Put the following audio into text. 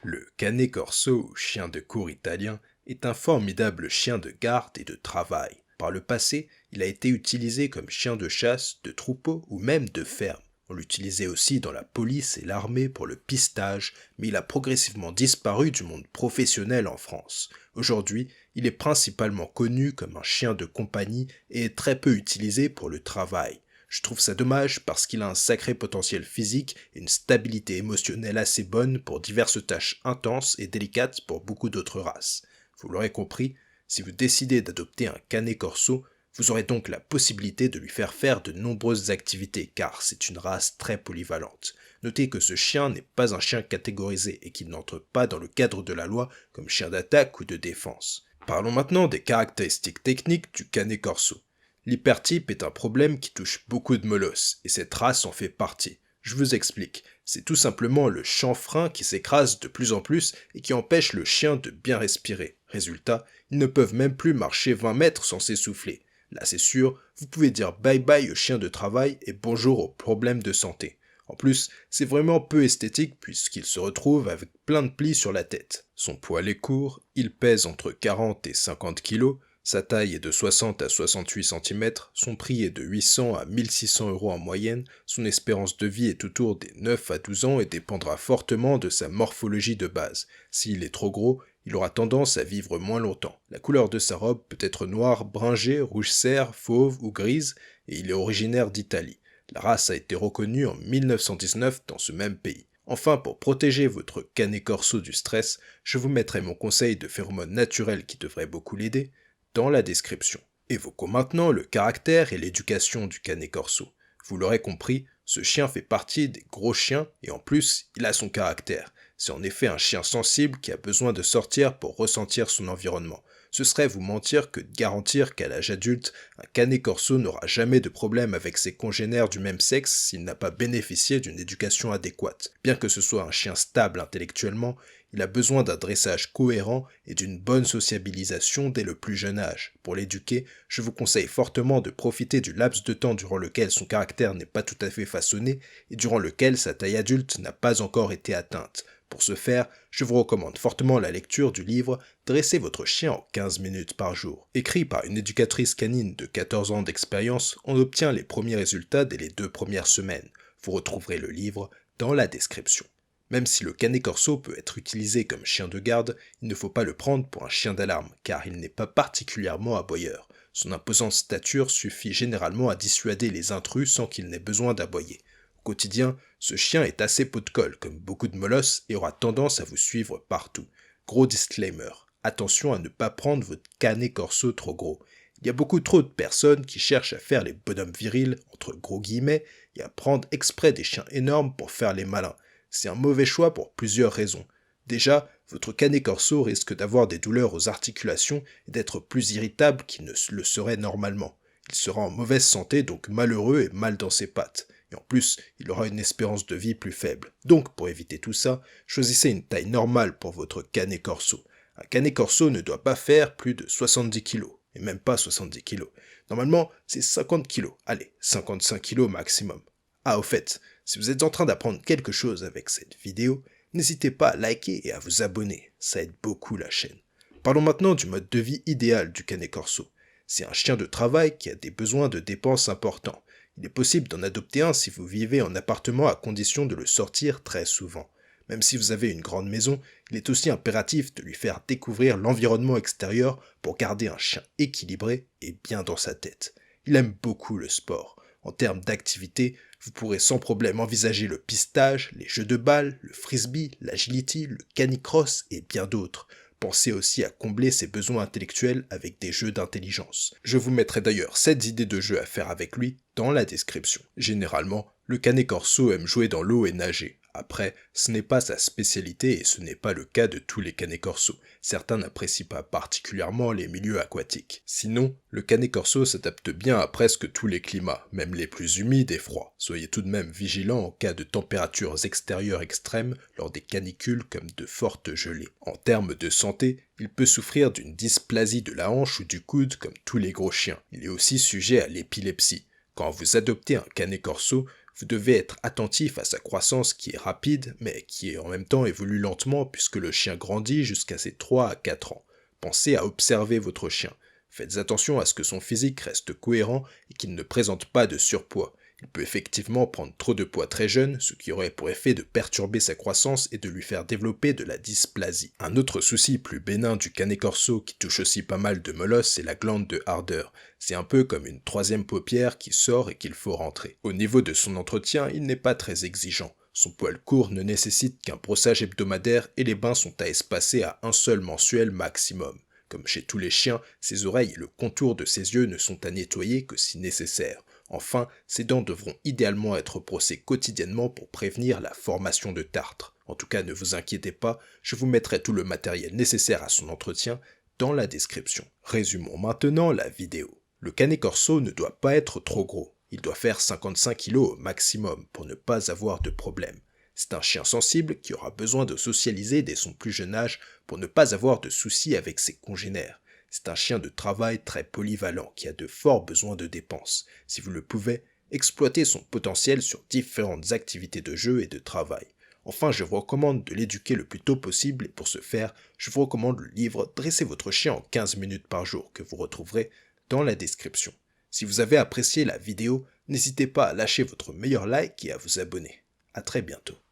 Le Cane Corso ou chien de cour italien est un formidable chien de garde et de travail. Par le passé, il a été utilisé comme chien de chasse, de troupeau ou même de ferme. On l'utilisait aussi dans la police et l'armée pour le pistage, mais il a progressivement disparu du monde professionnel en France. Aujourd'hui, il est principalement connu comme un chien de compagnie et est très peu utilisé pour le travail. Je trouve ça dommage parce qu'il a un sacré potentiel physique et une stabilité émotionnelle assez bonne pour diverses tâches intenses et délicates pour beaucoup d'autres races. Vous l'aurez compris, si vous décidez d'adopter un Cane Corso, vous aurez donc la possibilité de lui faire de nombreuses activités car c'est une race très polyvalente. Notez que ce chien n'est pas un chien catégorisé et qu'il n'entre pas dans le cadre de la loi comme chien d'attaque ou de défense. Parlons maintenant des caractéristiques techniques du Cane Corso. L'hypertype est un problème qui touche beaucoup de molosses, et cette race en fait partie. Je vous explique. C'est tout simplement le chanfrein qui s'écrase de plus en plus et qui empêche le chien de bien respirer. Résultat, ils ne peuvent même plus marcher 20 mètres sans s'essouffler. Là c'est sûr, vous pouvez dire bye bye au chien de travail et bonjour aux problèmes de santé. En plus, c'est vraiment peu esthétique puisqu'il se retrouve avec plein de plis sur la tête. Son poil est court, il pèse entre 40 et 50 kilos, sa taille est de 60 à 68 cm, son prix est de 800 à 1600 euros en moyenne, son espérance de vie est autour des 9 à 12 ans et dépendra fortement de sa morphologie de base. S'il est trop gros, il aura tendance à vivre moins longtemps. La couleur de sa robe peut être noire, bringée, rouge cerf, fauve ou grise, et il est originaire d'Italie. La race a été reconnue en 1919 dans ce même pays. Enfin, pour protéger votre Cane Corso du stress, je vous mettrai mon conseil de phéromone naturel qui devrait beaucoup l'aider dans la description. Évoquons maintenant le caractère et l'éducation du Cane Corso. Vous l'aurez compris, ce chien fait partie des gros chiens et en plus, il a son caractère. C'est en effet un chien sensible qui a besoin de sortir pour ressentir son environnement. Ce serait vous mentir que de garantir qu'à l'âge adulte, un Cane Corso n'aura jamais de problème avec ses congénères du même sexe s'il n'a pas bénéficié d'une éducation adéquate. Bien que ce soit un chien stable intellectuellement, il a besoin d'un dressage cohérent et d'une bonne sociabilisation dès le plus jeune âge. Pour l'éduquer, je vous conseille fortement de profiter du laps de temps durant lequel son caractère n'est pas tout à fait façonné et durant lequel sa taille adulte n'a pas encore été atteinte. Pour ce faire, je vous recommande fortement la lecture du livre « Dressez votre chien en 15 minutes par jour ». Écrit par une éducatrice canine de 14 ans d'expérience, on obtient les premiers résultats dès les 2 premières semaines. Vous retrouverez le livre dans la description. Même si le Cane Corso peut être utilisé comme chien de garde, il ne faut pas le prendre pour un chien d'alarme, car il n'est pas particulièrement aboyeur. Son imposante stature suffit généralement à dissuader les intrus sans qu'il n'ait besoin d'aboyer. Au quotidien, ce chien est assez pot de colle, comme beaucoup de molosses, et aura tendance à vous suivre partout. Gros disclaimer, attention à ne pas prendre votre Cane Corso trop gros. Il y a beaucoup trop de personnes qui cherchent à faire les bonhommes virils, entre gros guillemets, et à prendre exprès des chiens énormes pour faire les malins. C'est un mauvais choix pour plusieurs raisons. Déjà, votre Cane Corso risque d'avoir des douleurs aux articulations et d'être plus irritable qu'il ne le serait normalement. Il sera en mauvaise santé, donc malheureux et mal dans ses pattes. Et en plus, il aura une espérance de vie plus faible. Donc, pour éviter tout ça, choisissez une taille normale pour votre Cane Corso. Un Cane Corso ne doit pas faire plus de 70 kg, et même pas 70 kg. Normalement, c'est 50 kg. Allez, 55 kg maximum. Ah, au fait, si vous êtes en train d'apprendre quelque chose avec cette vidéo, n'hésitez pas à liker et à vous abonner, ça aide beaucoup la chaîne. Parlons maintenant du mode de vie idéal du Cane Corso. C'est un chien de travail qui a des besoins de dépenses importants. Il est possible d'en adopter un si vous vivez en appartement à condition de le sortir très souvent. Même si vous avez une grande maison, il est aussi impératif de lui faire découvrir l'environnement extérieur pour garder un chien équilibré et bien dans sa tête. Il aime beaucoup le sport. En termes d'activité, vous pourrez sans problème envisager le pistage, les jeux de balle, le frisbee, l'agility, le canicross et bien d'autres. Pensez aussi à combler ses besoins intellectuels avec des jeux d'intelligence. Je vous mettrai d'ailleurs 7 idées de jeux à faire avec lui dans la description. Généralement, le Cane Corso aime jouer dans l'eau et nager. Après, ce n'est pas sa spécialité et ce n'est pas le cas de tous les Cane Corso. Certains n'apprécient pas particulièrement les milieux aquatiques. Sinon, le Cane Corso s'adapte bien à presque tous les climats, même les plus humides et froids. Soyez tout de même vigilants en cas de températures extérieures extrêmes lors des canicules comme de fortes gelées. En termes de santé, il peut souffrir d'une dysplasie de la hanche ou du coude comme tous les gros chiens. Il est aussi sujet à l'épilepsie. Quand vous adoptez un Cane Corso, Vous devez être attentif à sa croissance qui est rapide, mais qui en même temps évolue lentement puisque le chien grandit jusqu'à ses 3 à 4 ans. Pensez à observer votre chien. Faites attention à ce que son physique reste cohérent et qu'il ne présente pas de surpoids. Il peut effectivement prendre trop de poids très jeune, ce qui aurait pour effet de perturber sa croissance et de lui faire développer de la dysplasie. Un autre souci plus bénin du canet corso qui touche aussi pas mal de molosses, c'est la glande de Harder. C'est un peu comme une troisième paupière qui sort et qu'il faut rentrer. Au niveau de son entretien, il n'est pas très exigeant. Son poil court ne nécessite qu'un brossage hebdomadaire et les bains sont à espacer à un seul mensuel maximum. Comme chez tous les chiens, ses oreilles et le contour de ses yeux ne sont à nettoyer que si nécessaire. Enfin, ses dents devront idéalement être brossées quotidiennement pour prévenir la formation de tartre. En tout cas, ne vous inquiétez pas, je vous mettrai tout le matériel nécessaire à son entretien dans la description. Résumons maintenant la vidéo. Le canet corso ne doit pas être trop gros. Il doit faire 55 kg au maximum pour ne pas avoir de problème. C'est un chien sensible qui aura besoin de socialiser dès son plus jeune âge pour ne pas avoir de soucis avec ses congénères. C'est un chien de travail très polyvalent qui a de forts besoins de dépenses. Si vous le pouvez, exploitez son potentiel sur différentes activités de jeu et de travail. Enfin, je vous recommande de l'éduquer le plus tôt possible et pour ce faire, je vous recommande le livre Dressez votre chien en 15 minutes par jour que vous retrouverez dans la description. Si vous avez apprécié la vidéo, n'hésitez pas à lâcher votre meilleur like et à vous abonner. À très bientôt.